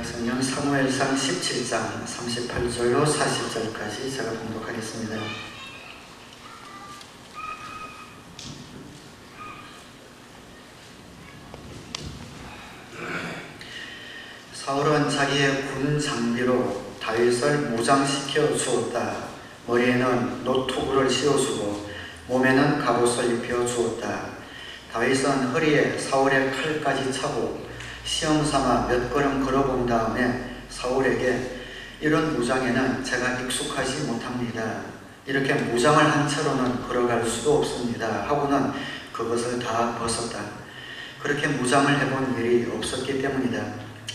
성경 사무엘상 17장 38절로 40절까지 제가 봉독하겠습니다. 사울은 자기의 군 장비로 다윗을 무장시켜 주었다. 머리에는 노투구를 씌워주고 몸에는 갑옷을 입혀 주었다. 다윗은 허리에 사울의 칼까지 차고 시험삼아 몇 걸음 걸어본 다음에 사울에게 이런 무장에는 제가 익숙하지 못합니다. 이렇게 무장을 한 채로는 걸어갈 수도 없습니다. 하고는 그것을 다 벗었다. 그렇게 무장을 해본 일이 없었기 때문이다.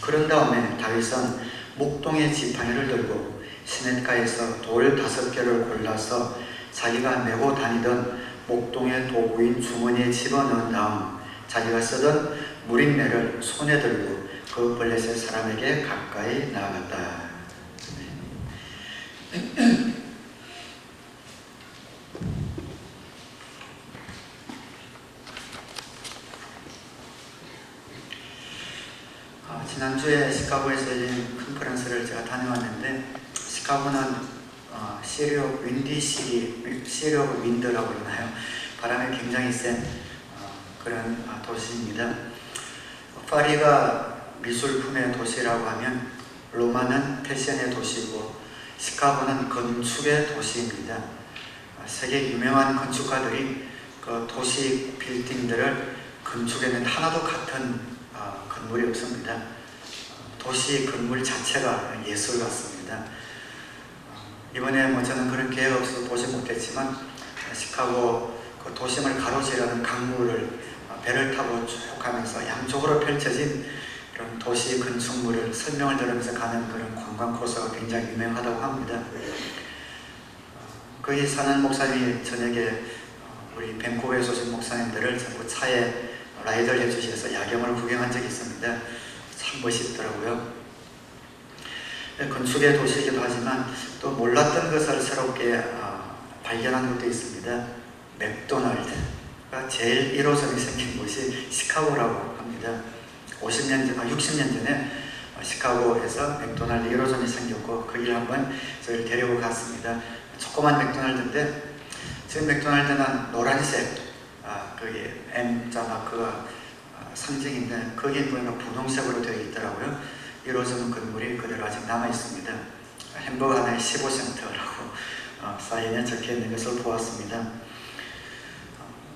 그런 다음에 다윗은 목동의 지팡이를 들고 시냇가에서 돌 5개를 골라서 자기가 메고 다니던 목동의 도구인 주머니에 집어넣은 다음 자기가 쓰던 무린매를 손에 들고 그 블레셋 사람에게 가까이 나아갔다. 지난주에 시카고에서 열린 컨퍼런스를 제가 다녀왔는데, 시카고는 시리오 윈드라고 그러나요? 바람이 굉장히 센 그런 도시입니다. 파리가 미술품의 도시라고 하면 로마는 패션의 도시고 시카고는 건축의 도시입니다. 세계 유명한 건축가들이 그 도시 빌딩들을 건축에는 하나도 같은 건물이 없습니다. 도시 건물 자체가 예술 같습니다. 이번에 저는 그런 계획 없어서 보지 못했지만 시카고 그 도심을 가로지르는 강물을 배를 타고 쭉 가면서 양쪽으로 펼쳐진 그런 도시 건축물을 설명을 들으면서 가는 그런 관광 코스가 굉장히 유명하다고 합니다. 거기 사는 목사님이 저녁에 우리 밴쿠버에 오신 목사님들을 전부 차에 라이드를 해주셔서 야경을 구경한 적이 있습니다. 참 멋있더라고요. 건축의 도시이기도 하지만 또 몰랐던 것을 새롭게 발견한 것도 있습니다. 맥도날드가 제일 1호점이 생긴 곳이 시카고라고 합니다. 60년 전에 시카고에서 맥도날드 1호점이 생겼고 거기를 한번 저희를 데리고 갔습니다. 조그만 맥도날드인데 지금 맥도날드는 노란색 거기 M자 마크가 상징인데 거기에 보니까 분홍색으로 되어 있더라고요. 1호점 건물이 그대로 아직 남아 있습니다. 햄버거 하나에 15센트라고 사인에 적혀 있는 것을 보았습니다.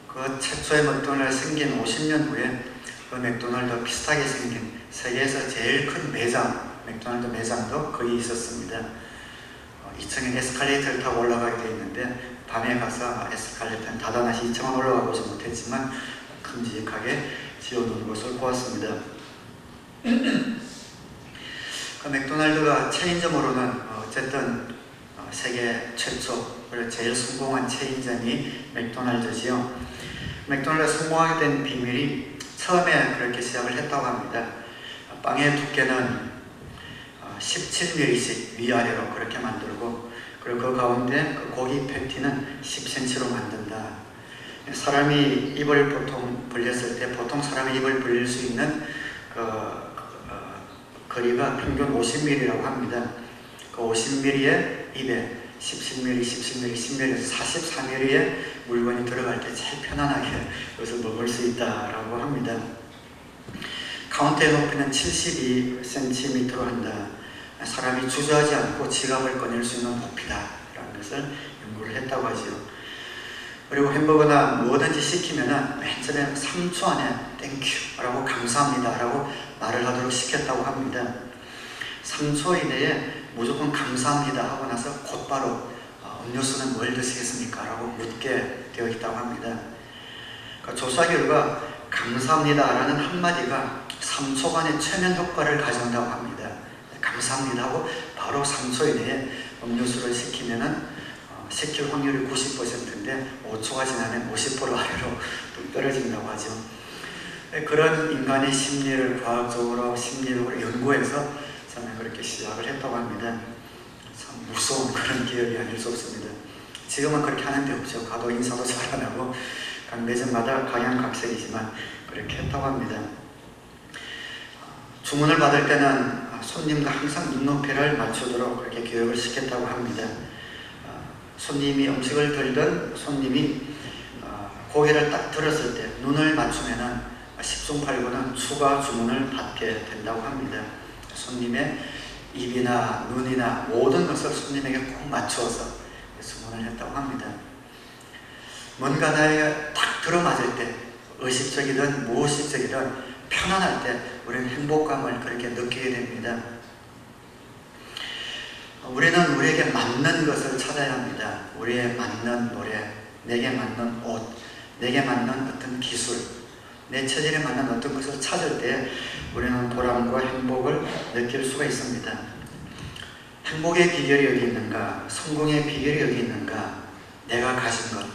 그 최초의 맥도날드 생긴 50년 후에 그 맥도날드 비슷하게 생긴 세계에서 제일 큰 매장, 맥도날드 매장도 거기 있었습니다. 2층에 에스컬레이터를 타고 올라가게 되어 있는데 밤에 가서 에스컬레이터는 닫아놔서 2층은 올라가 보지 못했지만 큼직하게 지어놓은 것을 보았습니다. 그 맥도날드가 체인점으로는 어쨌든 세계 최초 그리고 제일 성공한 체인점이 맥도날드지요. 맥도날드가 성공하게 된 비밀이 처음에 그렇게 시작을 했다고 합니다. 빵의 두께는 17mm씩 위아래로 그렇게 만들고 그리고 그 가운데 그 고기 패티는 10cm로 만든다. 사람이 입을 보통 벌렸을 때 보통 사람이 입을 벌릴 수 있는 거리가 평균 50mm라고 합니다. 그 50mm의 입에 17mm, 17mm, 10mm에서 44mm의 물건이 들어갈 때 제일 편안하게 그것을 먹을 수 있다라고 합니다. 카운터의 높이는 72cm로 한다. 사람이 주저하지 않고 지갑을 꺼낼 수 있는 높이다라는 것을 연구를 했다고 하지요. 그리고 햄버거나 뭐든지 시키면은 맨 처음에 3초 안에 땡큐라고 감사합니다라고 말을 하도록 시켰다고 합니다. 3초 이내에 무조건 감사합니다 하고 나서 곧바로 음료수는 뭘 드시겠습니까? 라고 묻게 되어 있다고 합니다. 그러니까 조사 결과 감사합니다라는 한마디가 3초간의 최면 효과를 가져온다고 합니다. 감사합니다 하고 바로 3초 이내에 음료수를 시키면은 시킬 확률이 90%인데 5초가 지나면 50% 아래로 떨어진다고 하죠. 그런 인간의 심리를 과학적으로 심리적으로 연구해서 처음에 그렇게 시작을 했다고 합니다. 참 무서운 그런 기억이 아닐 수 없습니다. 지금은 그렇게 하는 데 없죠. 가도 인사도 잘 안 하고 각 매점마다 각양각색이지만 그렇게 했다고 합니다. 주문을 받을 때는 손님과 항상 눈높이를 맞추도록 그렇게 교육을 시켰다고 합니다. 손님이 음식을 들던 손님이 고개를 딱 들었을 때 눈을 맞추면은 십중팔구는 추가 주문을 받게 된다고 합니다. 손님의 입이나 눈이나 모든 것을 손님에게 꼭 맞추어서 주문을 했다고 합니다. 뭔가 나에게 딱 들어맞을 때 의식적이든 무의식적이든 편안할 때 우리는 행복감을 그렇게 느끼게 됩니다. 우리는 우리에게 맞는 것을 찾아야 합니다. 우리에 맞는 노래, 내게 맞는 옷, 내게 맞는 어떤 기술, 내 체질에 맞는 어떤 것을 찾을 때 우리는 보람과 행복을 느낄 수가 있습니다. 행복의 비결이 어디 있는가? 성공의 비결이 어디 있는가? 내가 가진 것,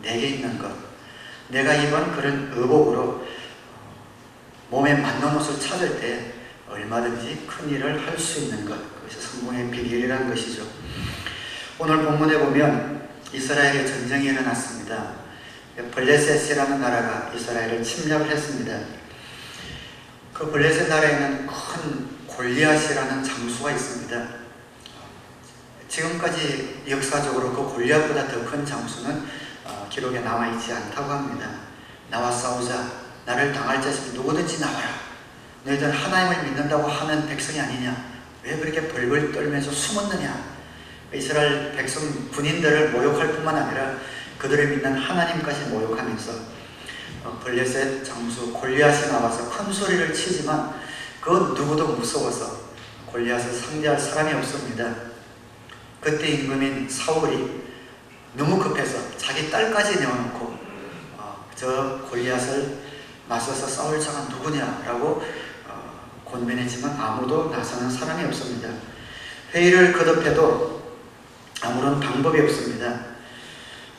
내게 있는 것, 내가 입은 그런 의복으로 몸에 맞는 옷을 찾을 때 얼마든지 큰 일을 할 수 있는 것, 그것이 성공의 비결이라는 것이죠. 오늘 본문에 보면 이스라엘에 전쟁이 일어났습니다. 블레셋이라는 나라가 이스라엘을 침략을 했습니다. 그 블레셋 나라에는 큰 골리앗이라는 장수가 있습니다. 지금까지 역사적으로 그 골리앗보다 더 큰 장수는 기록에 남아있지 않다고 합니다. 나와 싸우자, 나를 당할 자식 누구든지 나와라. 너희들 하나님을 믿는다고 하는 백성이 아니냐? 왜 그렇게 벌벌 떨면서 숨었느냐? 이스라엘 백성 군인들을 모욕할 뿐만 아니라 그들을 믿는 하나님까지 모욕하면서 블레셋 장수 골리앗이 나와서 큰 소리를 치지만 그 누구도 무서워서 골리앗을 상대할 사람이 없습니다. 그때 임금인 사울이 너무 급해서 자기 딸까지 내어놓고 저 골리앗을 맞서서 싸울 자가 누구냐라고 권면했지만 아무도 나서는 사람이 없습니다. 회의를 거듭해도 아무런 방법이 없습니다.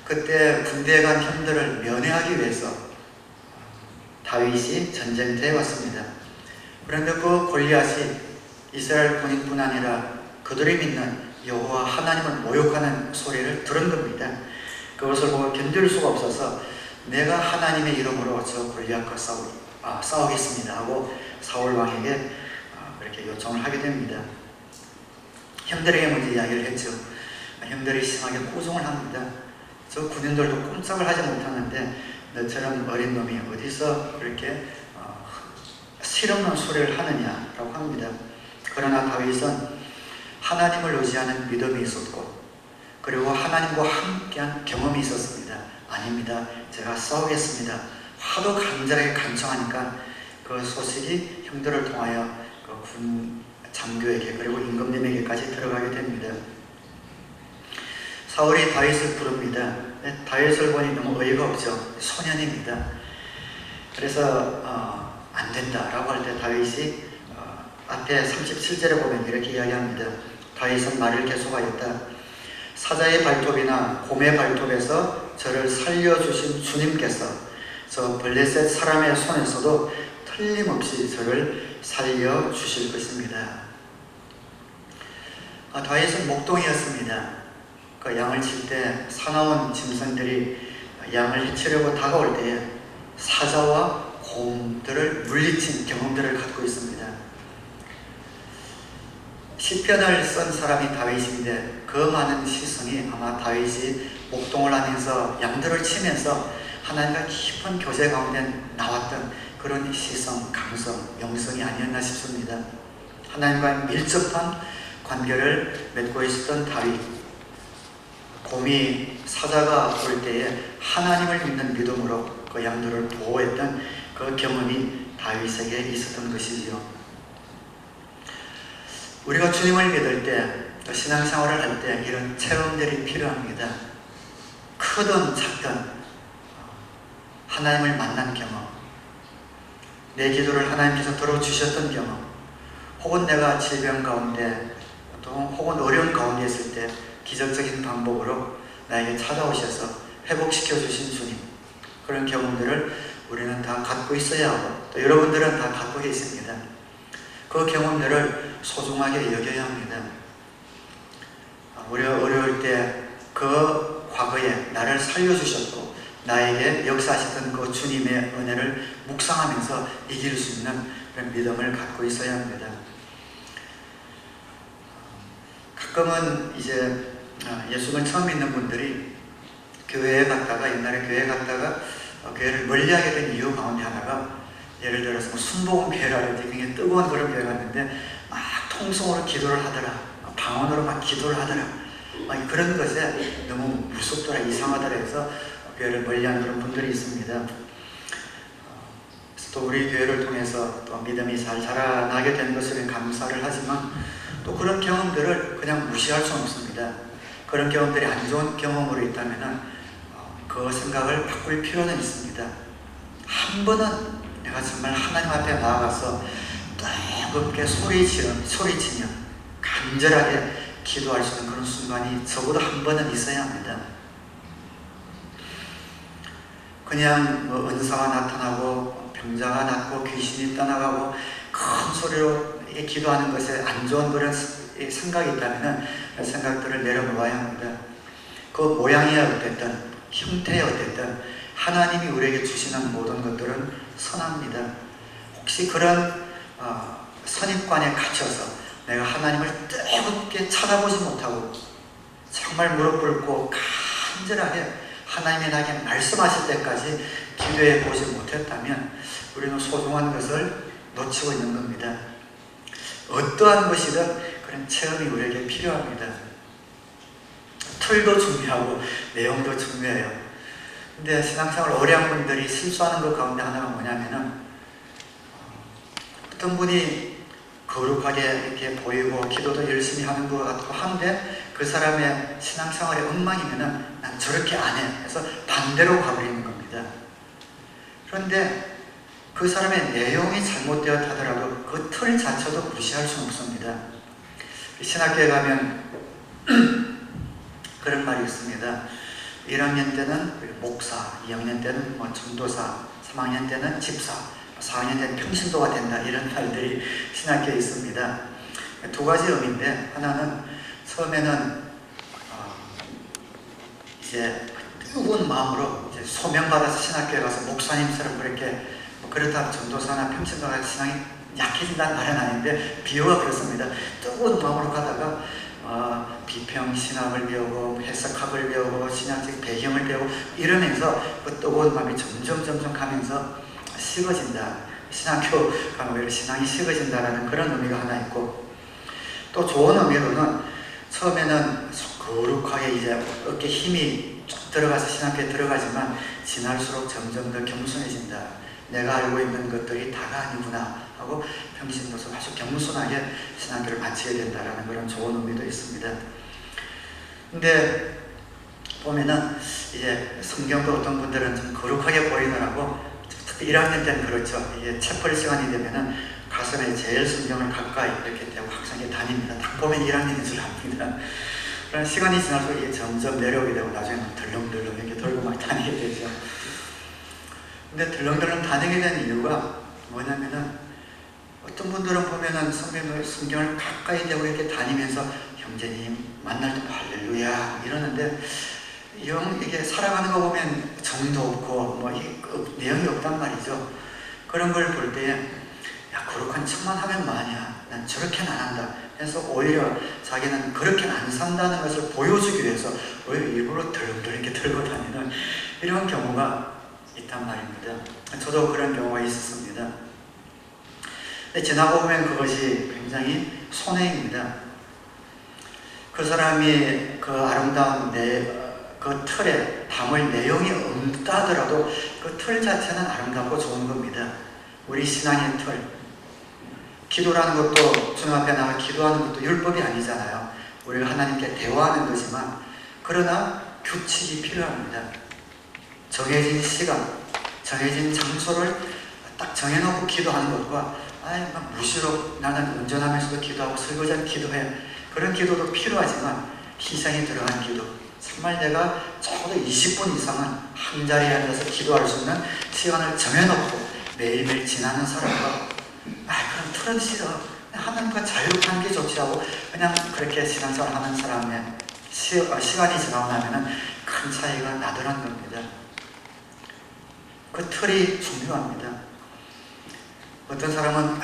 그때 군대에 간 형들을 면회하기 위해서 다윗이 전쟁터에 왔습니다. 그런데 그 골리앗이 이스라엘 군인뿐 아니라 그들이 믿는 여호와 하나님을 모욕하는 소리를 들은 겁니다. 그것을 보고 견딜 수가 없어서 내가 하나님의 이름으로 저 골리앗과 싸우겠습니다 하고 사울 왕에게 그렇게 요청을 하게 됩니다. 형들에게 먼저 이야기를 했죠. 형들이 심하게 꾸중을 합니다. 저 군인들도 꼼짝을 하지 못하는데 너처럼 어린 놈이 어디서 그렇게 실없는 소리를 하느냐라고 합니다. 그러나 다윗은 하나님을 의지하는 믿음이 있었고 그리고 하나님과 함께한 경험이 있었습니다. 아닙니다. 제가 싸우겠습니다. 하도 간절하게 간청하니까 그 소식이 형들을 통하여 그 군 장교에게 그리고 임금님에게까지 들어가게 됩니다. 사울이 다윗을 부릅니다. 다윗을 보니 너무 어이가 없죠. 소년입니다. 그래서 안 된다라고 할 때 다윗이 앞에 37절에 보면 이렇게 이야기합니다. 다윗은 말을 계속하였다. 사자의 발톱이나 곰의 발톱에서 저를 살려주신 주님께서 저 블레셋 사람의 손에서도 틀림없이 저를 살려주실 것입니다. 다윗은 목동이었습니다. 그 양을 칠 때 사나운 짐승들이 양을 해치려고 다가올 때에 사자와 곰들을 물리친 경험들을 갖고 있습니다. 시편을 쓴 사람이 다윗인데 그 많은 시선이 아마 다윗이 목동을 하면서 양들을 치면서 하나님과 깊은 교제 가운데 나왔던 그런 시선, 감성, 영성이 아니었나 싶습니다. 하나님과 밀접한 관계를 맺고 있었던 다윗. 곰이 사자가 올 때에 하나님을 믿는 믿음으로 그 양들을 보호했던 그 경험이 다윗에게 있었던 것이지요. 우리가 주님을 믿을 때, 또 신앙생활을 할 때 이런 체험들이 필요합니다. 크든 작든 하나님을 만난 경험, 내 기도를 하나님께서 들어주셨던 경험, 혹은 내가 질병 가운데 또 혹은 어려운 가운데 있을 때 기적적인 방법으로 나에게 찾아오셔서 회복시켜 주신 주님, 그런 경험들을 우리는 다 갖고 있어야 하고 또 여러분들은 다 갖고 계십니다. 그 경험들을 소중하게 여겨야 합니다. 우리가 어려울 때 그 과거에 나를 살려주셨고 나에게 역사하셨던 그 주님의 은혜를 묵상하면서 이길 수 있는 그런 믿음을 갖고 있어야 합니다. 가끔은 이제 예수를 처음 믿는 분들이 교회에 갔다가 옛날에 교회에 갔다가 교회를 멀리하게 된 이유 가운데 하나가 예를 들어서 뭐 순복음교회라든지 굉장히 뜨거운 그런 교회 갔는데 막 통성으로 기도를 하더라, 방언으로 막 기도를 하더라, 막 그런 것에 너무 무섭더라, 이상하더라 해서 교회를 멀리하는 그런 분들이 있습니다. 그래서 또 우리 교회를 통해서 또 믿음이 잘 자라나게 된 것을 감사를 하지만 또 그런 경험들을 그냥 무시할 수는 없습니다. 그런 경험들이 안 좋은 경험으로 있다면 그 생각을 바꿀 필요는 있습니다. 한 번은 내가 정말 하나님 앞에 나아가서 뜨겁게 소리치며 간절하게 기도할 수 있는 그런 순간이 적어도 한 번은 있어야 합니다. 그냥 뭐 은사가 나타나고 병자가 낫고 귀신이 떠나가고 큰 소리로 기도하는 것에 안 좋은 그런 생각이 있다면 생각들을 내려놓아야 합니다. 그 모양이 어땠든 형태가 어땠든 하나님이 우리에게 주시는 모든 것들은 선합니다. 혹시 그런 선입관에 갇혀서 내가 하나님을 뜨겁게 쳐다보지 못하고 정말 무릎 꿇고 간절하게 하나님이 나에게 말씀하실 때까지 기도해 보지 못했다면 우리는 소중한 것을 놓치고 있는 겁니다. 어떠한 것이든 그런 체험이 우리에게 필요합니다. 틀도 중요하고 내용도 중요해요. 근데 신앙생활 오래 한 분들이 실수하는 것 가운데 하나가 뭐냐면은 어떤 분이 거룩하게 이렇게 보이고 기도도 열심히 하는 것 같고 한데 그 사람의 신앙생활이 엉망이면은 난 저렇게 안 해 해서 반대로 가버리는 겁니다. 그런데 그 사람의 내용이 잘못되었다 하더라도 그 틀 자체도 무시할 수는 없습니다. 신학교에 가면 그런 말이 있습니다. 1학년 때는 목사, 2학년 때는 전도사, 3학년 때는 집사, 4학년 때는 평신도가 된다, 이런 말들이 신학교에 있습니다. 두 가지 의미인데, 하나는 처음에는 이제 뜨거운 마음으로 이제 소명받아서 신학교에 가서 목사님처럼 그렇게 그렇다고 전도사나 평신도가 신앙이 약해진다는 말은 아닌데 비유가 그렇습니다. 뜨거운 마음으로 가다가 비평신학을 배우고 해석학을 배우고 신학적 배경을 배우고 이러면서 그 뜨거운 마음이 점점 가면서 식어진다. 신학교 가면 오히려 신앙이 식어진다라는 그런 의미가 하나 있고, 또 좋은 의미로는 처음에는 거룩하게 이제 어깨에 힘이 쭉 들어가서 신학교에 들어가지만 지날수록 점점 더 겸손해진다. 내가 알고 있는 것들이 다가 아니구나 하고 평신도서 아주 겸손하게 신학교를 마치게 된다라는 그런 좋은 의미도 있습니다. 근데 보면은 이제 성경도 어떤 분들은 좀 거룩하게 보이더라고. 특히 1학년 때는 그렇죠. 이게 채플 시간이 되면은 가슴에 제일 성경을 가까이 이렇게 대고 학생이 다닙니다. 딱 보면 1학년인 줄 압니다. 그런 시간이 지날수록 이게 점점 내려오게 되고 나중에는 덜렁덜렁 이렇게 들고 막 다니게 되죠. 근데 덜렁덜렁 다니게 된 이유가 뭐냐면은 어떤 분들은 보면은 성경을 가까이 대고 이렇게 다니면서 형제님 만날 때 할렐루야 이러는데 이게 살아가는 거 보면 정도 없고 뭐 내용이 없단 말이죠. 그런 걸 볼 때에 야 거룩한 척만 하면 뭐하냐, 난 저렇게는 안 한다 해서 오히려 자기는 그렇게는 안 산다는 것을 보여주기 위해서 오히려 일부러 덜렁덜렁 이렇게 들고 다니는 이런 경우가 있단 말입니다. 저도 그런 경우가 있었습니다. 근데 지나고 보면 그것이 굉장히 손해입니다. 그 사람이 그 아름다운 그 틀에 담을 내용이 없다 하더라도 그 틀 자체는 아름답고 좋은 겁니다. 우리 신앙의 틀, 기도라는 것도 주님 앞에 나가 기도하는 것도 율법이 아니잖아요. 우리가 하나님께 대화하는 거지만 그러나 규칙이 필요합니다. 정해진 시간, 정해진 장소를 딱 정해놓고 기도하는 것과 무시로 나는 운전하면서도 기도하고 설거지하면 기도해, 그런 기도도 필요하지만 희생이 들어간 기도, 정말 내가 적어도 20분 이상은 한 자리에 앉아서 기도할 수 있는 시간을 정해놓고 매일매일 지나는 사람과 그런 틀은 싫어, 하나님과 자유롭게 게 좋지 하고 그냥 그렇게 신앙생활 하는 사람의 시간이 지나고 나면 큰 차이가 나더란 겁니다. 그 틀이 중요합니다. 어떤 사람은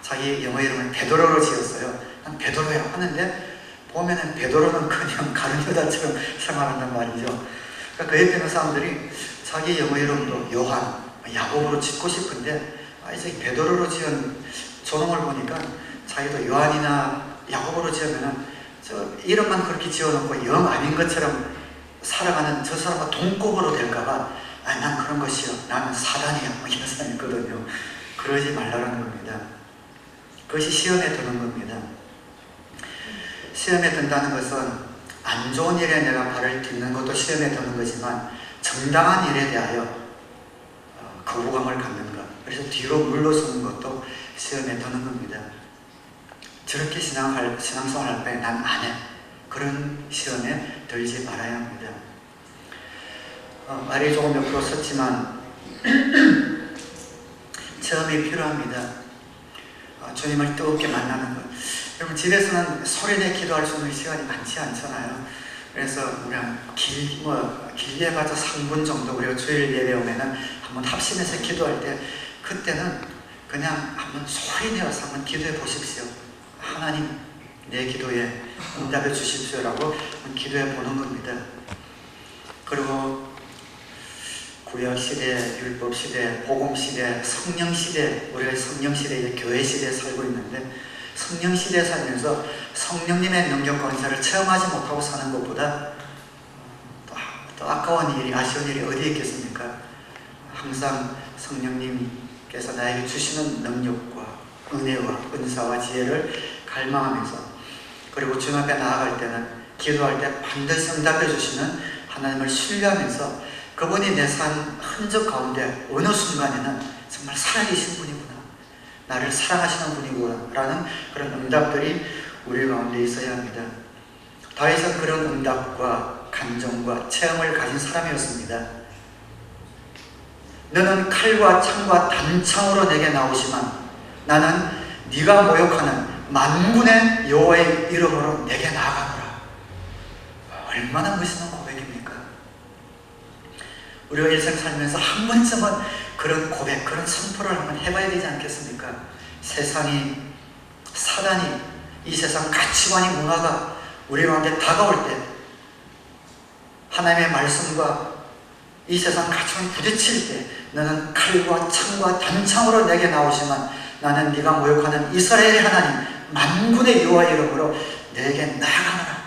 자기 영어 이름을 베드로로 지었어요. 난 베드로야 하는데 보면은 베드로는 그냥 가룟 유다처럼 생활한단 말이죠. 그러니까 그 옆에 있는 사람들이 자기 영어 이름도 요한, 야곱으로 짓고 싶은데 이제 베드로로 지은 존엄을 보니까 자기도 요한이나 야곱으로 지으면은 저 이름만 그렇게 지어놓고 영 아닌 것처럼 살아가는 저 사람과 동급으로 될까봐 난 그런 것이요, 나는 사단이야, 이런 사람이 있거든요. 그러지 말라는 겁니다. 그것이 시험에 드는 겁니다. 시험에 든다는 것은 안 좋은 일에 내가 발을 딛는 것도 시험에 드는 거지만 정당한 일에 대하여 거부감을 갖는 것, 그래서 뒤로 물러서는 것도 시험에 드는 겁니다. 저렇게 신앙생활 할 바에 난 안 해. 그런 시험에 들지 말아야 합니다. 말이 조금 옆으로 섰지만 체험이 필요합니다. 주님을 뜨겁게 만나는 것. 여러분 집에서는 소리내 기도할 수 있는 시간이 많지 않잖아요. 그래서 그냥 길게 봐서 3분 정도 우리가 주일 예배 오면은 한번 합심해서 기도할 때 그때는 그냥 한번 소리내어서 한번 기도해 보십시오. 하나님 내 기도에 응답해 주십시오라고 기도해 보는 겁니다. 그리고 구약시대, 율법시대, 복음시대, 성령시대, 우리가 성령시대, 교회시대에 살고 있는데 성령시대에 살면서 성령님의 능력 권세를 체험하지 못하고 사는 것보다 또 아까운 일이, 아쉬운 일이 어디에 있겠습니까? 항상 성령님께서 나에게 주시는 능력과 은혜와 은사와 지혜를 갈망하면서, 그리고 주님 앞에 나아갈 때는 기도할 때 반드시 응답해 주시는 하나님을 신뢰하면서 그분이 내 삶 흔적 가운데 어느 순간에는 정말 살아계신 분이구나, 나를 사랑하시는 분이구나 라는 그런 응답들이 우리 가운데 있어야 합니다. 다윗은 그런 응답과 감정과 체험을 가진 사람이었습니다. 너는 칼과 창과 단창으로 내게 나오지만 나는 네가 모욕하는 만군의 여호와의 이름으로 내게 나아가노라. 얼마나 멋있는 고백입니까? 우리가 일생 살면서 한 번쯤은 그런 고백, 그런 선포를 한번 해봐야 되지 않겠습니까? 세상이, 사단이, 이 세상 가치관이, 문화가 우리 가운데 다가올 때 하나님의 말씀과 이 세상 가치관이 부딪힐 때 너는 칼과 창과 단창으로 내게 나오지만 나는 네가 모욕하는 이스라엘의 하나님 만군의 여호와의 이름으로 내게 나아가노라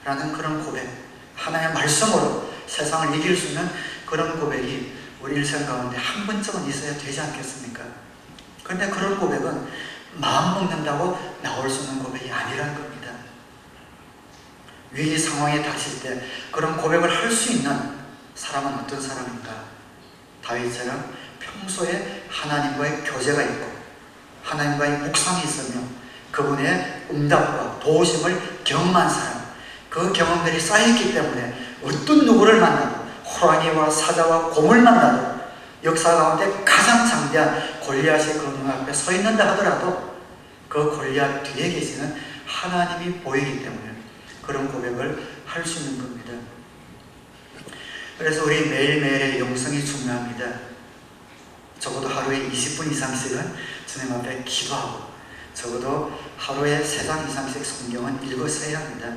라는 그런 고백, 하나님의 말씀으로 세상을 이길 수 있는 그런 고백이 우리 일생 가운데 한 번쯤은 있어야 되지 않겠습니까? 그런데 그런 고백은 마음 먹는다고 나올 수 있는 고백이 아니라는 겁니다. 위기 상황에 닥칠 때 그런 고백을 할 수 있는 사람은 어떤 사람인가? 다윗처럼 평소에 하나님과의 교제가 있고 하나님과의 묵상이 있으며 그분의 응답과 도우심을 경험한 사람, 그 경험들이 쌓였기 때문에 어떤 누구를 만나도, 호랑이와 사자와 곰을 만나도, 역사 가운데 가장 장대한 골리앗의 그 눈 앞에 서 있는다 하더라도 그 골리앗 뒤에 계시는 하나님이 보이기 때문에 그런 고백을 할 수 있는 겁니다. 그래서 우리 매일매일의 영성이 중요합니다. 적어도 하루에 20분 이상씩은 주님 앞에 기도하고 적어도 하루에 3장 이상씩 성경은 읽었어야 합니다.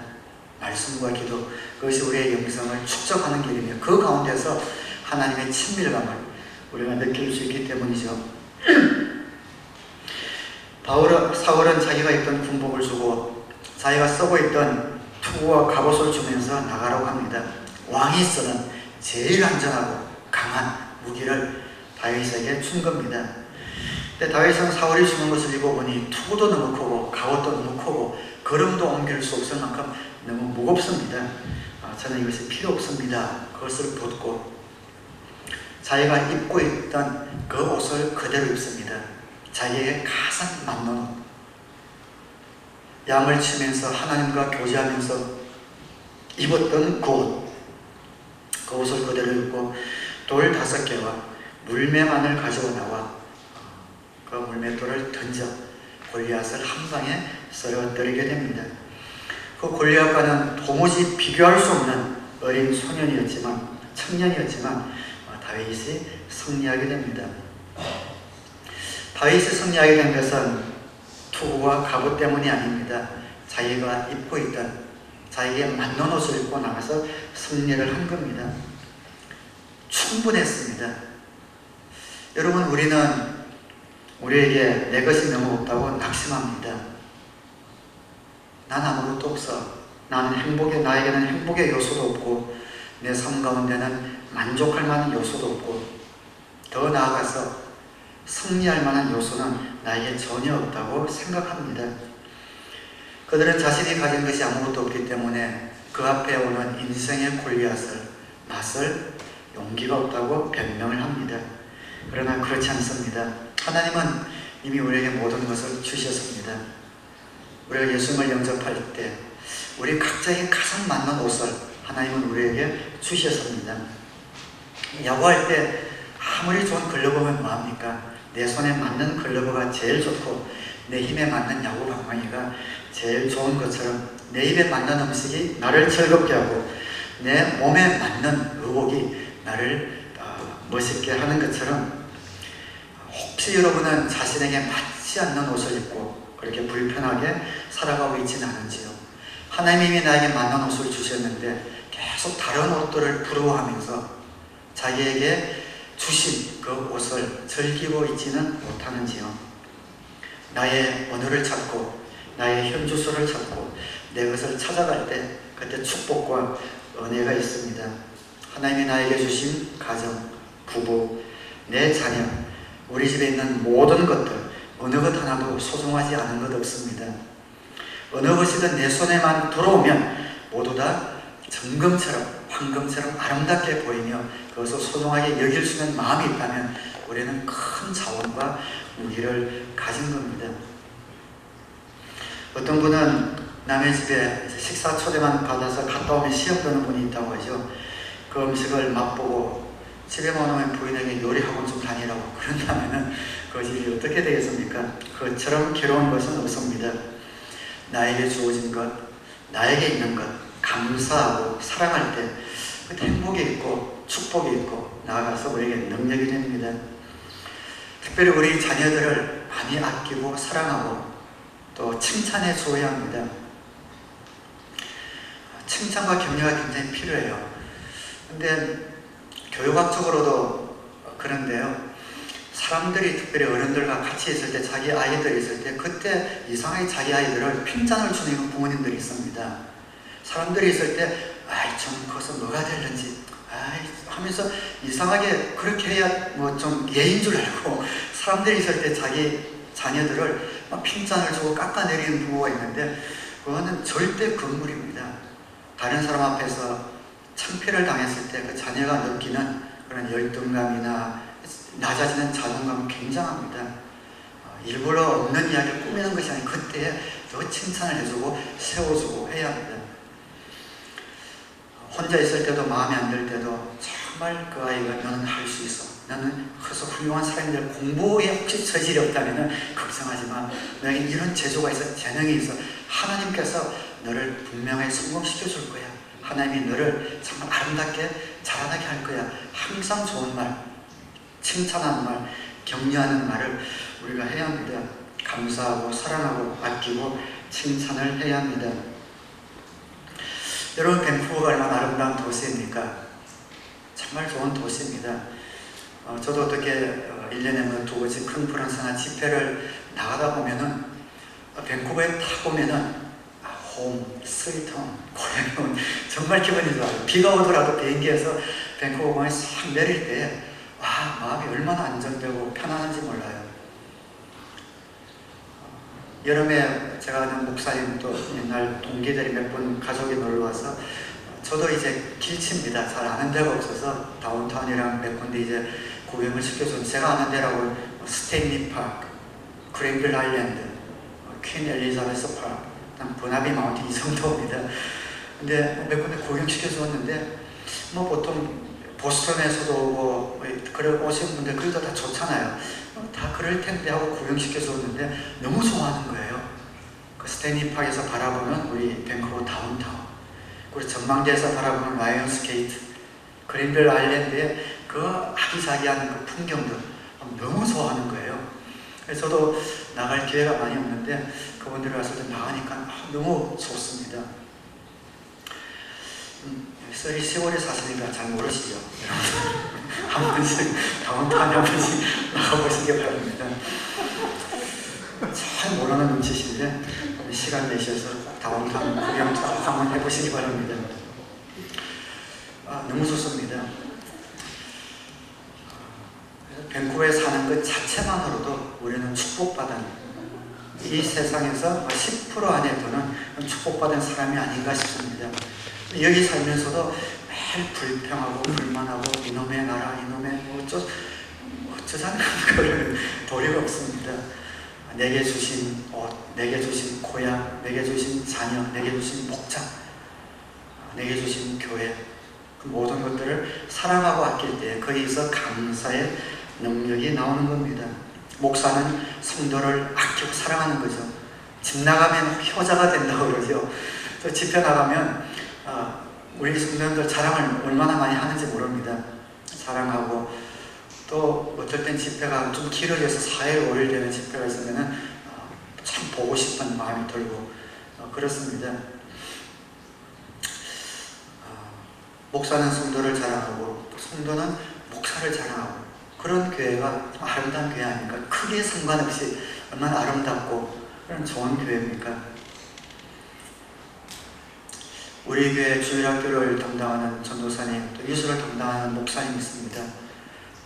말씀과 기도, 그것이 우리의 영성을 축적하는 길이며 그 가운데서 하나님의 친밀감을 우리가 느낄 수 있기 때문이죠. 사울은 자기가 입던 군복을 주고 자기가 쓰고 있던 투구와 갑옷을 주면서 나가라고 합니다. 왕이 쓰는 제일 안전하고 강한 무기를 다윗에게 준 겁니다. 근데 다윗은 사울이 주는 것을 입어보니 투구도 너무 크고 갑옷도 너무 크고 걸음도 옮길 수 없을 만큼 너무 무겁습니다. 저는 이것이 필요 없습니다. 그것을 벗고 자기가 입고 있던 그 옷을 그대로 입습니다. 자기에게 가장 맞는 옷. 양을 치면서 하나님과 교제하면서 입었던 그 옷, 그 옷을 그대로 입고 돌 5개와 물매만을 가지고 나와 그 물맷돌을 던져 골리앗을 한 방에 쓰러뜨리게 됩니다. 그 골리앗과는 도무지 비교할 수 없는 어린 청년이었지만 다윗이 승리하게 됩니다. 다윗이 승리하게 된 것은 투구와 갑옷 때문이 아닙니다. 자기가 입고 있던 자기에게 맞는 옷을 입고 나가서 승리를 한 겁니다. 충분했습니다. 여러분, 우리에게 내 것이 너무 없다고 낙심합니다. 난 아무것도 없어. 나에게는 행복의 요소도 없고 내 삶 가운데는 만족할 만한 요소도 없고 더 나아가서 승리할 만한 요소는 나에게 전혀 없다고 생각합니다. 그들은 자신이 가진 것이 아무것도 없기 때문에 그 앞에 오는 인생의 골리앗을 맞설 용기가 없다고 변명을 합니다. 그러나 그렇지 않습니다. 하나님은 이미 우리에게 모든 것을 주셨습니다. 우리가 예수님을 영접할 때 우리 각자에게 가장 맞는 옷을 하나님은 우리에게 주셨습니다. 야구할 때 아무리 좋은 글러브면 뭐합니까? 내 손에 맞는 글러브가 제일 좋고 내 힘에 맞는 야구 방망이가 제일 좋은 것처럼 내 입에 맞는 음식이 나를 즐겁게 하고 내 몸에 맞는 의복이 나를 멋있게 하는 것처럼 혹시 여러분은 자신에게 맞지 않는 옷을 입고 그렇게 불편하게 살아가고 있지는 않은지요? 하나님이 나에게 맞는 옷을 주셨는데 계속 다른 옷들을 부러워하면서 자기에게 주신 그 옷을 즐기고 있지는 못하는지요? 나의 언어를 찾고 나의 현주소를 찾고 내 것을 찾아갈 때 그때 축복과 은혜가 있습니다. 하나님이 나에게 주신 가정, 부부, 내 자녀, 우리 집에 있는 모든 것들 어느 것 하나도 소중하지 않은 것 없습니다. 어느 것이든 내 손에만 들어오면 모두 다 정금처럼 황금처럼 아름답게 보이며 그것을 소중하게 여길 수 있는 마음이 있다면 우리는 큰 자원과 무기를 가진 겁니다. 어떤 분은 남의 집에 식사 초대만 받아서 갔다 오면 시험 드는 분이 있다고 하죠. 그 음식을 맛보고 집에만 오면 부인에게 요리학원 좀 다니라고 그런다면 그 집이 어떻게 되겠습니까? 그처럼 괴로운 것은 없습니다. 나에게 주어진 것, 나에게 있는 것 감사하고 사랑할 때 그때 행복이 있고 축복이 있고 나아가서 우리에게 능력이 됩니다. 특별히 우리 자녀들을 많이 아끼고 사랑하고 또 칭찬해 주어야 합니다. 칭찬과 격려가 굉장히 필요해요. 근데 교육학적으로도 그런데요. 사람들이 특별히 어른들과 같이 있을 때 자기 아이들이 있을 때 그때 이상하게 자기 아이들을 핀잔을 주는 부모님들이 있습니다. 사람들이 있을 때 아이 좀 커서 뭐가 될는지 아이 하면서 이상하게 그렇게 해야 뭐 좀 예인 줄 알고 사람들이 있을 때 자기 자녀들을 막 핀잔을 주고 깎아내리는 부모가 있는데 그거는 절대 금물입니다. 다른 사람 앞에서 창피를 당했을 때 그 자녀가 느끼는 그런 열등감이나 낮아지는 자존감은 굉장합니다. 일부러 없는 이야기를 꾸미는 것이 아니고 그때 더 칭찬을 해주고 세워주고 해야 합니다. 혼자 있을 때도 마음에 안 들 때도 정말 그 아이가 너는 할 수 있어. 너는 커서 훌륭한 사람인데 공부에 혹시 저질이 없다면 걱정하지 마. 너에게 이런 재주가 있어, 재능이 있어. 하나님께서 너를 분명히 성공시켜 줄 거야. 하나님이 너를 정말 아름답게 자라나게 할 거야. 항상 좋은 말, 칭찬하는 말, 격려하는 말을 우리가 해야 합니다. 감사하고 사랑하고 아끼고 칭찬을 해야 합니다. 여러분, 밴쿠버가 얼마나 아름다운 도시입니까? 정말 좋은 도시입니다. 저도 어떻게 1년에 뭐 두 번씩 컨퍼런스나 집회를 나가다 보면은 밴쿠버에 타 보면은 홈, 스위트 홈, 고향이 온 정말 기분이 좋아요. 비가 오더라도 비행기에서 밴쿠버 공항에 싹 내릴 때 와, 마음이 얼마나 안정되고 편안한지 몰라요. 여름에 제가 아는 목사님 또 옛날 동기들이 몇 분 가족이 놀러와서 저도 이제 길치입니다. 잘 아는 데가 없어서 다운타운이랑 몇 군데 이제 구경을 시켜서 제가 아는 데라고 스탠리 파크, 그랜빌 아일랜드, 퀸 엘리자베스 파크, 버나비 마운틴 이 정도입니다. 근데 몇 군데 구경시켜 주었는데 뭐 보통 보스턴에서도 오고 그래 오신 분들 그래도 다 좋잖아요. 다 그럴 텐데 하고 구경시켜 주었는데 너무 좋아하는 거예요. 그 스탠리 파크에서 바라보는 우리 밴쿠버 다운타운, 그리고 전망대에서 바라보는 라이언스 게이트, 그랜빌 아일랜드의 그 아기자기한 그 풍경들 너무 좋아하는 거예요. 그래서 저도 나갈 기회가 많이 없는데 그분들이 왔을 때 나가니까 너무 좋습니다. 썰이 시골에 사시니까 잘 모르시죠? 한 번씩 다운타운에 한 번씩 나가보시기 바랍니다. 잘 모르는 눈치신데 시간 내셔서 다운타운 구경 한번 해보시기 바랍니다. 너무 좋습니다. 밴쿠버에 사는 것 자체만으로도 우리는 축복받은, 이 세상에서 10% 안에 드는 축복받은 사람이 아닌가 싶습니다. 여기 살면서도 매일 불평하고 불만하고 이놈의 나라, 이놈의 어쩌자는 그런 도리가 없습니다. 내게 주신 옷, 내게 주신 고향, 내게 주신 자녀, 내게 주신 목자, 내게 주신 교회, 그 모든 것들을 사랑하고 아낄 때 거기서 감사의 능력이 나오는 겁니다. 목사는 성도를 아끼고 사랑하는 거죠. 집 나가면 효자가 된다고 그러죠. 또 집회 나가면 우리 성도들 자랑을 얼마나 많이 하는지 모릅니다. 자랑하고, 또 어떨 땐 집회가 좀 길어져서 4일, 5일 되는 집회가 있으면 참 보고 싶은 마음이 들고 그렇습니다. 목사는 성도를 자랑하고 또 성도는 목사를 자랑하고, 그런 교회가 아름다운 교회 아닙니까? 크기에 상관없이 얼마나 아름답고 그런 좋은 교회입니까? 우리 교회 주일학교를 담당하는 전도사님, 또 유수를 담당하는 목사님이 있습니다.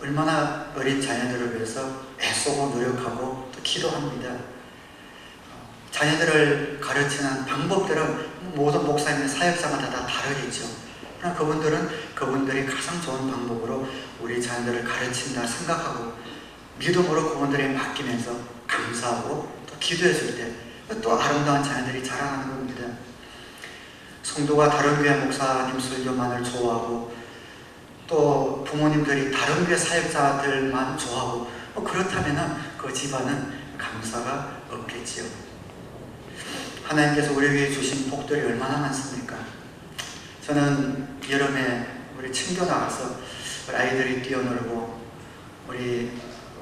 얼마나 어린 자녀들을 위해서 애쓰고 노력하고 또 기도합니다. 자녀들을 가르치는 방법들은 모든 목사님의 사역자마다 다 다르겠죠. 그러나 그분들이 가장 좋은 방법으로 우리 자녀들을 가르친다 생각하고 믿음으로 그분들에게 맡기면서 감사하고 또 기도해 줄 때 또 아름다운 자녀들이 자라나는 겁니다. 성도가 다른 교회 목사님 설교만을 좋아하고 또 부모님들이 다른 교회 사역자들만 좋아하고 그렇다면 그 집안은 감사가 없겠지요. 하나님께서 우리에게 주신 복들이 얼마나 많습니까? 저는 여름에 우리 친교 나가서 아이들이 뛰어놀고 우리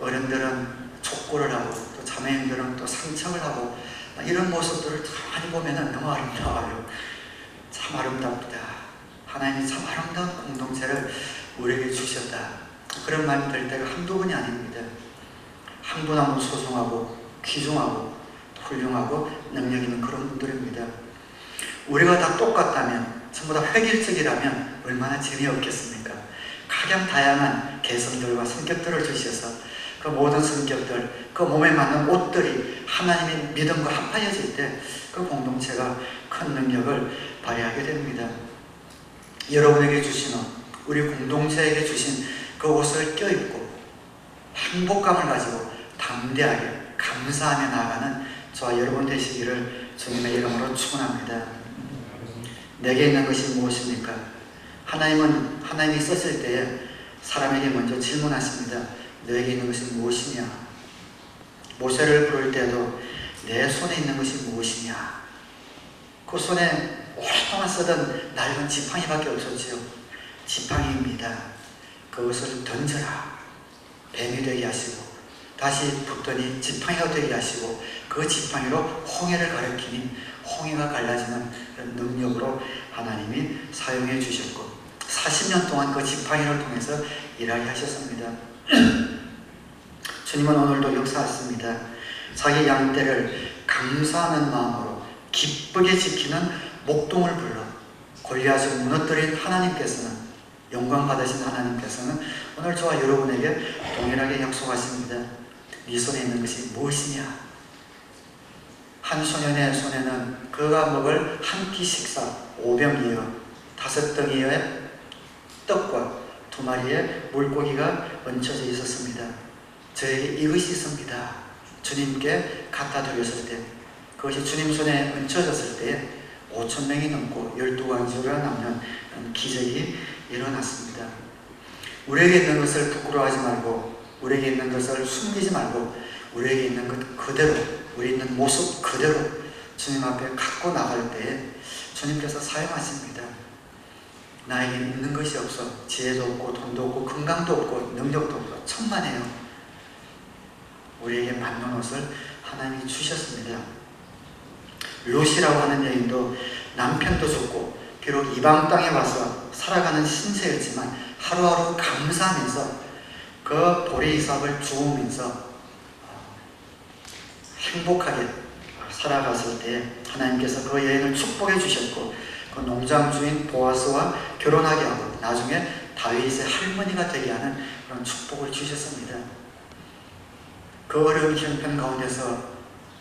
어른들은 족구를 하고 또 자매님들은 또 상청을 하고 이런 모습들을 많이 보면 너무 아름다워요. 참 아름답다. 하나님이 참 아름다운 공동체를 우리에게 주셨다. 그런 마음이 들 때가 한두 번이 아닙니다. 한 분 한 분 소중하고 귀중하고 훌륭하고 능력 있는 그런 분들입니다. 우리가 다 똑같다면, 전부 다 획일적이라면 얼마나 재미없겠습니까? 가장 다양한 개성들과 성격들을 주셔서 그 모든 성격들, 그 몸에 맞는 옷들이 하나님의 믿음과 합하여질 때 그 공동체가 큰 능력을 발휘하게 됩니다. 여러분에게 주신 옷, 우리 공동체에게 주신 그 옷을 껴입고 행복감을 가지고 담대하게 감사하며 나아가는 저와 여러분 되시기를 주님의 이름으로 축원합니다. 내게 있는 것이 무엇입니까? 하나님이 썼을 때에 사람에게 먼저 질문하십니다. 너에게 있는 것이 무엇이냐? 모세를 부를 때도 내 손에 있는 것이 무엇이냐? 그 손에 오랫동안 쓰던 낡은 지팡이밖에 없었지요. 지팡이입니다. 그것을 던져라. 뱀이 되게 하시고 다시 붙더니 지팡이가 되게 하시고 그 지팡이로 홍해를 가리키니 홍해가 갈라지는 그런 능력으로 하나님이 사용해 주셨고 40년 동안 그 지팡이를 통해서 일하게 하셨습니다. 주님은 오늘도 역사하십니다. 자기 양떼를 감사하는 마음으로 기쁘게 지키는 목동을 불러 골리앗을 무너뜨린 하나님께서는, 영광 받으신 하나님께서는 오늘 저와 여러분에게 동일하게 약속하십니다. 네 손에 있는 것이 무엇이냐? 한 소년의 손에는 그가 먹을 한 끼 식사 5병이요 5덩이의 떡과 2마리의 물고기가 얹혀져 있었습니다. 저에게 이것이 있습니다. 주님께 갖다 드렸을 때, 그것이 주님 손에 얹혀졌을 때 5,000명이 넘고 12광주가 남는 기적이 일어났습니다. 우리에게 있는 것을 부끄러워하지 말고, 우리에게 있는 것을 숨기지 말고, 우리에게 있는 것 그대로, 우리 있는 모습 그대로 주님 앞에 갖고 나갈 때에 주님께서 사용하십니다. 나에게 있는 것이 없어. 지혜도 없고 돈도 없고 건강도 없고 능력도 없고 천만에요. 우리에게 맞는 옷을 하나님이 주셨습니다. 롯이라고 하는 여인도 남편도 죽고 비록 이방 땅에 와서 살아가는 신세였지만 하루하루 감사하면서 그 보리이삭을 주우면서 행복하게 살아갔을 때 하나님께서 그 여인을 축복해 주셨고 그 농장 주인 보아스와 결혼하게 하고 나중에 다윗의 할머니가 되게 하는 그런 축복을 주셨습니다. 그 어려운 형편 가운데서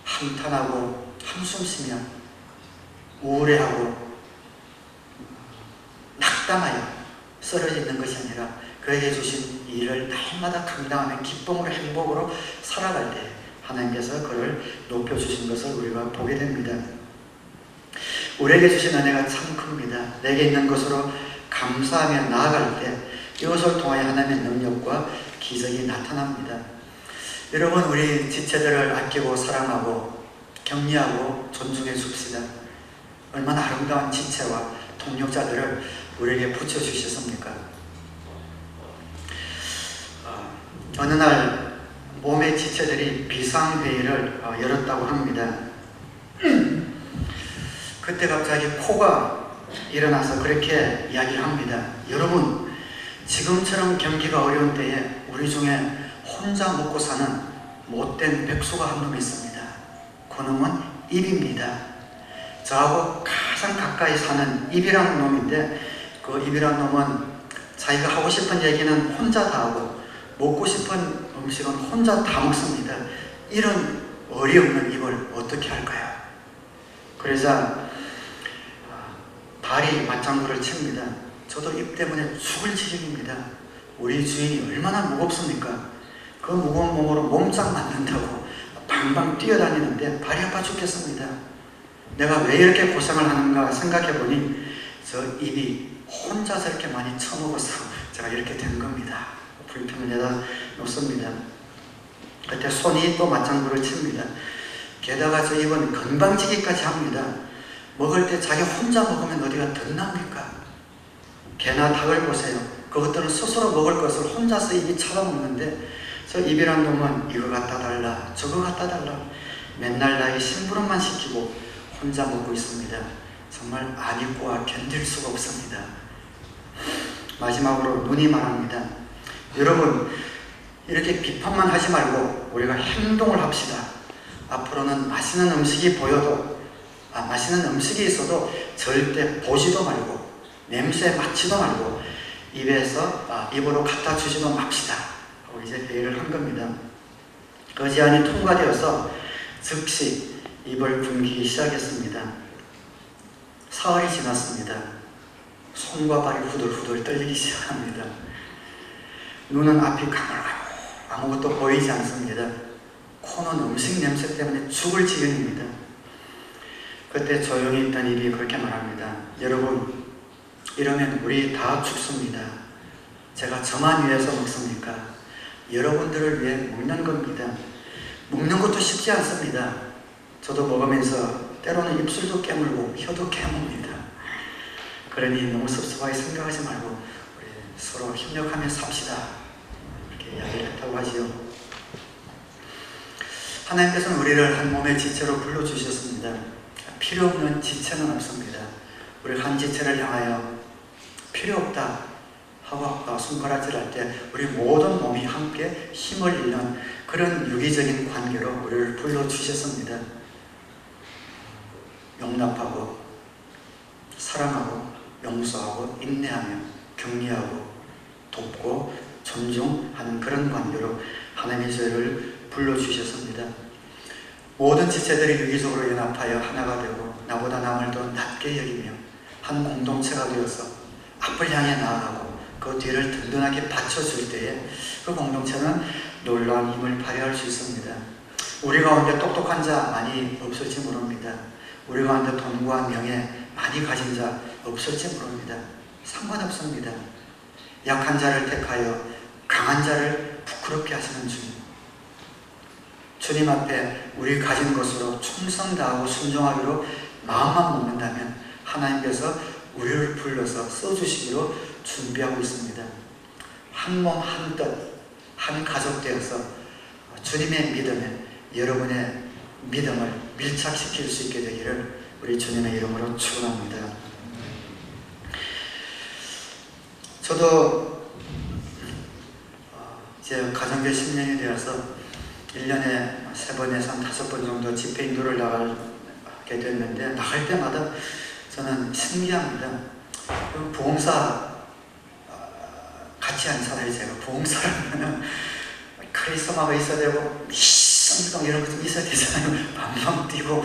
한탄하고 한숨 쉬며 우울해하고 낙담하여 쓰러져 있는 것이 아니라 그에게 주신 일을 날마다 감당하며 기쁨으로 행복으로 살아갈 때 하나님께서 그를 높여주신 것을 우리가 보게 됩니다. 우리에게 주신 은혜가 참 큽니다. 내게 있는 것으로 감사하며 나아갈 때 이것을 통하여 하나님의 능력과 기적이 나타납니다. 여러분, 우리 지체들을 아끼고 사랑하고 격려하고 존중해 줍시다. 얼마나 아름다운 지체와 동력자들을 우리에게 붙여주셨습니까? 어느 날 몸의 지체들이 비상회의를 열었다고 합니다. 그때 갑자기 코가 일어나서 그렇게 이야기를 합니다. 여러분, 지금처럼 경기가 어려운 때에 우리 중에 혼자 먹고 사는 못된 백수가 한 놈이 있습니다. 그 놈은 입입니다. 저하고 가장 가까이 사는 입이라는 놈인데 그 입이라는 놈은 자기가 하고 싶은 얘기는 혼자 다 하고 먹고 싶은 음식은 혼자 다 먹습니다. 이런 어리없는 입을 어떻게 할까요? 그러자 발이 맞장구를 칩니다. 저도 입 때문에 죽을 지경입니다. 우리 주인이 얼마나 무겁습니까? 그 무거운 몸으로 몸짱 맞는다고 방방 뛰어다니는데 발이 아파 죽겠습니다. 내가 왜 이렇게 고생을 하는가 생각해보니 저 입이 혼자 저렇게 많이 처먹어서 제가 이렇게 된 겁니다. 불평을 내다 놓습니다. 그때 손이 또 맞장구를 칩니다. 게다가 저 입은 건방지기까지 합니다. 먹을 때 자기 혼자 먹으면 어디가 덧납니까? 개나 닭을 보세요. 그것들은 스스로 먹을 것을 혼자서 입이 찾아먹는데 저 입이란 놈은 이거 갖다 달라 저거 갖다 달라 맨날 나에게 심부름만 시키고 혼자 먹고 있습니다. 정말 안입고와 견딜 수가 없습니다. 마지막으로 눈이 말합니다. 여러분, 이렇게 비판만 하지 말고 우리가 행동을 합시다. 앞으로는 맛있는 음식이 보여도 맛있는 음식이 있어도 절대 보지도 말고 냄새 맡지도 말고 입으로 갖다 주지도 맙시다 하고 이제 회의를 한 겁니다. 그 제안이 통과되어서 즉시 입을 굶기기 시작했습니다. 사흘이 지났습니다. 손과 발이 후들후들 떨리기 시작합니다. 눈은 앞이 가물가물 아무것도 보이지 않습니다. 코는 음식 냄새 때문에 죽을 지경입니다. 그때 조용히 있던 입이 그렇게 말합니다. 여러분, 이러면 우리 다 죽습니다. 제가 저만 위해서 먹습니까? 여러분들을 위해 먹는 겁니다. 먹는 것도 쉽지 않습니다. 저도 먹으면서 때로는 입술도 깨물고 혀도 깨뭅니다. 그러니 너무 섭섭하게 생각하지 말고 우리 서로 협력하며 삽시다. 이렇게 이야기를 했다고 하지요. 하나님께서는 우리를 한 몸의 지체로 불러주셨습니다. 필요 없는 지체는 없습니다. 우리 한 지체를 향하여 필요 없다 하고 손가락질할 때 우리 모든 몸이 함께 힘을 잃는 그런 유기적인 관계로 우리를 불러주셨습니다. 용납하고 사랑하고 용서하고 인내하며 격려하고 돕고 존중하는 그런 관계로 하나님의 저희를 불러주셨습니다. 모든 지체들이 유기적으로 연합하여 하나가 되고 나보다 남을 더 낮게 여기며 한 공동체가 되어서 앞을 향해 나아가고 그 뒤를 든든하게 받쳐줄 때에 그 공동체는 놀라운 힘을 발휘할 수 있습니다. 우리 가운데 똑똑한 자 많이 없을지 모릅니다. 우리 가운데 돈과 명예 많이 가진 자 없을지 모릅니다. 상관없습니다. 약한 자를 택하여 강한 자를 부끄럽게 하시는 주님. 주님 앞에 우리 가진 것으로 충성 다하고 순종하기로 마음만 먹는다면 하나님께서 우리를 불러서 써주시기로 준비하고 있습니다. 한 몸 한 뜻 한 가족 되어서 주님의 믿음에 여러분의 믿음을 밀착시킬 수 있게 되기를 우리 주님의 이름으로 축원합니다. 저도 이제 가정교 10년이 되어서 1년에 3번에서 한 5번 정도 집회 인도를 나가게 됐는데, 나갈 때마다 저는 신기합니다. 부흥사 같이 안 살아요. 제가 부흥사라면 카리스마가 있어야 되고 미성동 이런 것 좀 있어야 되잖아요. 방방 뛰고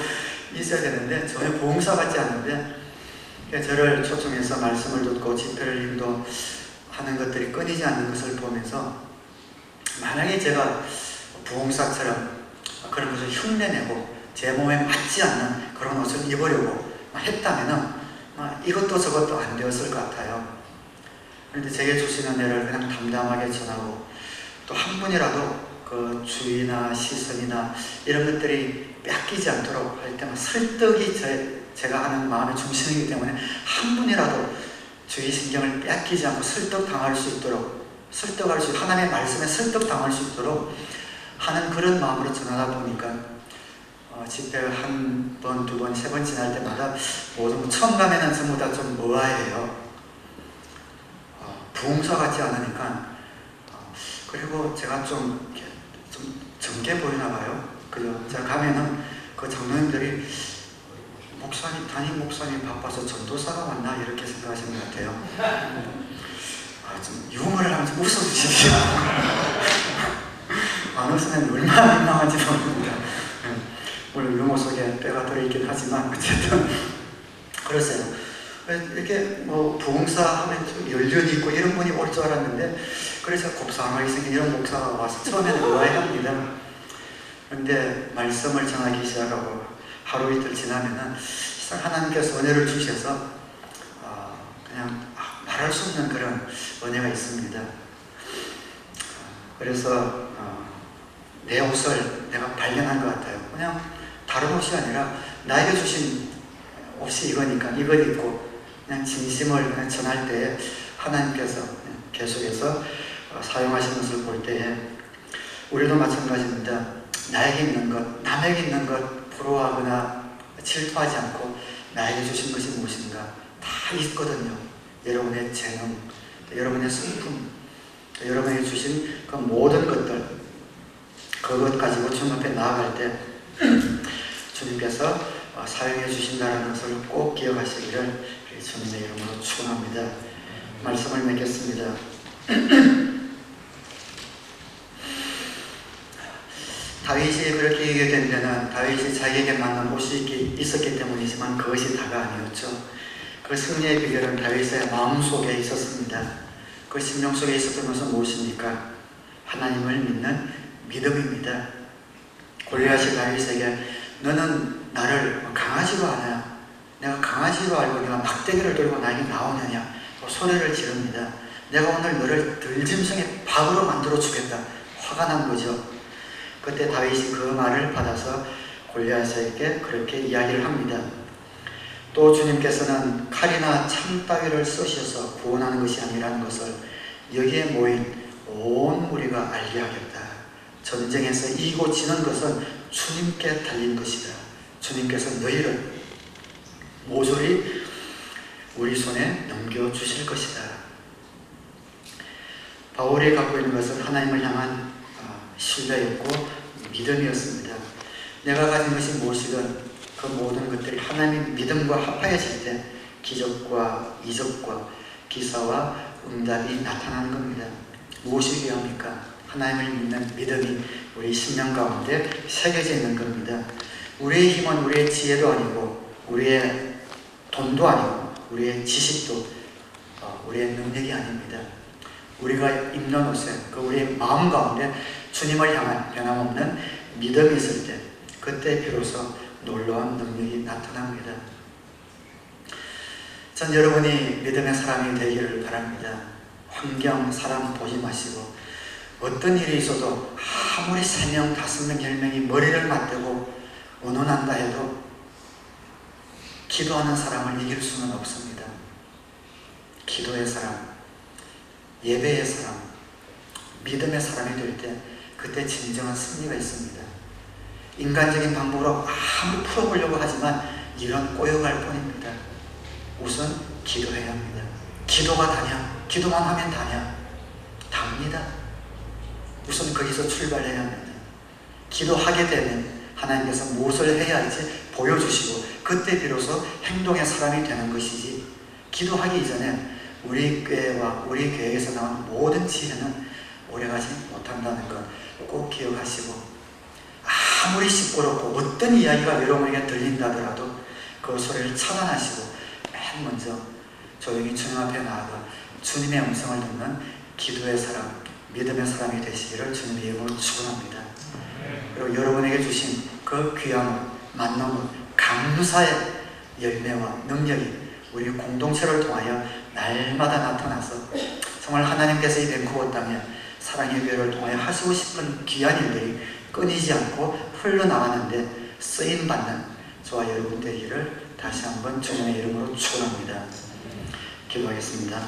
있어야 되는데 전혀 부흥사 같지 않은데, 저를 초청해서 말씀을 듣고 집회를 인도하는 것들이 끊이지 않는 것을 보면서, 만약에 제가 부흥사처럼 그런 것을 흉내내고 제 몸에 맞지 않는 그런 옷을 입으려고 했다면 이것도 저것도 안 되었을 것 같아요. 그런데 제게 주시는 은혜를 그냥 담담하게 전하고, 또 한 분이라도 그 주의나 시선이나 이런 것들이 뺏기지 않도록 할 때만 설득이 제가 하는 마음의 중심이기 때문에 한 분이라도 주의 신경을 뺏기지 않고 설득당할 수 있도록, 하나님의 말씀에 설득당할 수 있도록 하는 그런 마음으로 전하다 보니까 집회를 한 번, 두 번, 세 번 지날 때마다 모든 처음 가면은 전부 다 좀 의아해요. 부흥사 같지 않으니까. 그리고 제가 좀 젊게 보이나 봐요. 그죠? 제가 가면은 그 장로님들이 담임 목사님 바빠서 전도사가 왔나 이렇게 생각하시는 것 같아요. 좀 유머를 하면 좀 웃어주십시오. 안 웃으면 얼마나 민망한지 모릅니다. 물론 유머 속에 때가 들어있긴 하지만 어쨌든 그러세요. 이렇게 부흥사 하면 좀 연륜이 있고 이런 분이 올 줄 알았는데, 그래서 곱상하게 생긴 이런 목사가 와서 처음에는 의아해합니다. 그런데 말씀을 전하기 시작하고 하루 이틀 지나면은 하나님께서 은혜를 주셔서 그냥 말할 수 없는 그런 은혜가 있습니다. 그래서 내 옷을 내가 발견한 것 같아요. 그냥 다른 옷이 아니라 나에게 주신 옷이 이거니까 이걸 입고 그냥 진심을 그냥 전할 때에 하나님께서 계속해서 사용하시는 것을 볼 때에, 우리도 마찬가지입니다. 나에게 있는 것, 남에게 있는 것 부러워하거나 질투하지 않고 나에게 주신 것이 무엇인가 다 있거든요. 여러분의 재능, 여러분의 성품, 여러분에게 주신 그 모든 것들, 그것 가지고 주님 앞에 나아갈 때 주님께서 사용해 주신다는 것을 꼭 기억하시기를 주님의 이름으로 축원합니다. 말씀을 맺겠습니다. 다윗이 그렇게 얘기된 데는 다윗이 자기에게 맞는 옷이 있었기 때문이지만 그것이 다가 아니었죠. 그 승리의 비결은 다윗의 마음속에 있었습니다. 그 심령 속에 있었던 것은 무엇입니까? 하나님을 믿는 믿음입니다. 골리앗이 다윗에게 너는 나를 강아지로 아냐? 내가 강아지로 알고 네가 막대기를 들고 나에게 나오느냐? 소리를 지릅니다. 내가 오늘 너를 들짐승의 밥으로 만들어 주겠다. 화가 난 거죠. 그때 다윗이 그 말을 받아서 골리앗에게 그렇게 이야기를 합니다. 또 주님께서는 칼이나 창 따위를 쓰셔서 구원하는 것이 아니라는 것을 여기에 모인 온 무리가 알게 하겠다. 전쟁에서 이기고 지는 것은 주님께 달린 것이다. 주님께서 너희를 모조리 우리 손에 넘겨주실 것이다. 바울이 갖고 있는 것은 하나님을 향한 신뢰였고 믿음이었습니다. 내가 가진 것이 무엇이든 그 모든 것들이 하나님의 믿음과 합하여질 때 기적과 이적과 기사와 응답이 나타나는 겁니다. 무엇이 위함입니까? 하나님을 믿는 믿음이 우리 심령 가운데 새겨져 있는 겁니다. 우리의 힘은 우리의 지혜도 아니고 우리의 돈도 아니고 우리의 지식도 우리의 능력이 아닙니다. 우리가 입는 옷에 우리의 마음 가운데 주님을 향한 변함없는 믿음이 있을 때 그때 비로소 놀라운 능력이 나타납니다. 전 여러분이 믿음의 사람이 되기를 바랍니다. 환경, 사람 보지 마시고 어떤 일이 있어도 아무리 3명, 5명, 10명이 머리를 맞대고 원원한다 해도 기도하는 사람을 이길 수는 없습니다. 기도의 사람, 예배의 사람, 믿음의 사람이 될 때 그때 진정한 승리가 있습니다. 인간적인 방법으로 아무리 풀어보려고 하지만 이런 꼬여갈 뿐입니다. 우선 기도해야 합니다. 기도가 다냐? 기도만 하면 다냐? 답니다. 우선 거기서 출발해야 합니다. 기도하게 되면 하나님께서 무엇을 해야 할지 보여주시고 그때 비로소 행동의 사람이 되는 것이지, 기도하기 이전에 우리 교회와 우리 교회에서 나온 모든 지혜는 오래가지 못한다는 것 꼭 기억하시고, 아무리 시끄럽고 어떤 이야기가 여러분에게 들린다더라도 그 소리를 차단하시고 맨 먼저 조용히 주님 앞에 나아가 주님의 음성을 듣는 기도의 사람, 믿음의 사람이 되시기를 주님의 이름으로 축원합니다. 그리고 여러분에게 주신 그 귀한 만남은 감사의 열매와 능력이 우리 공동체를 통하여 날마다 나타나서 정말 하나님께서 이 밴쿠버 땅에 사랑의 교회를 통하여 하시고 싶은 귀한 일들이 끊이지 않고 흘러나가는데 쓰임받는 저와 여러분 되기를 다시 한번 주님의 이름으로 축원합니다. 기도하겠습니다.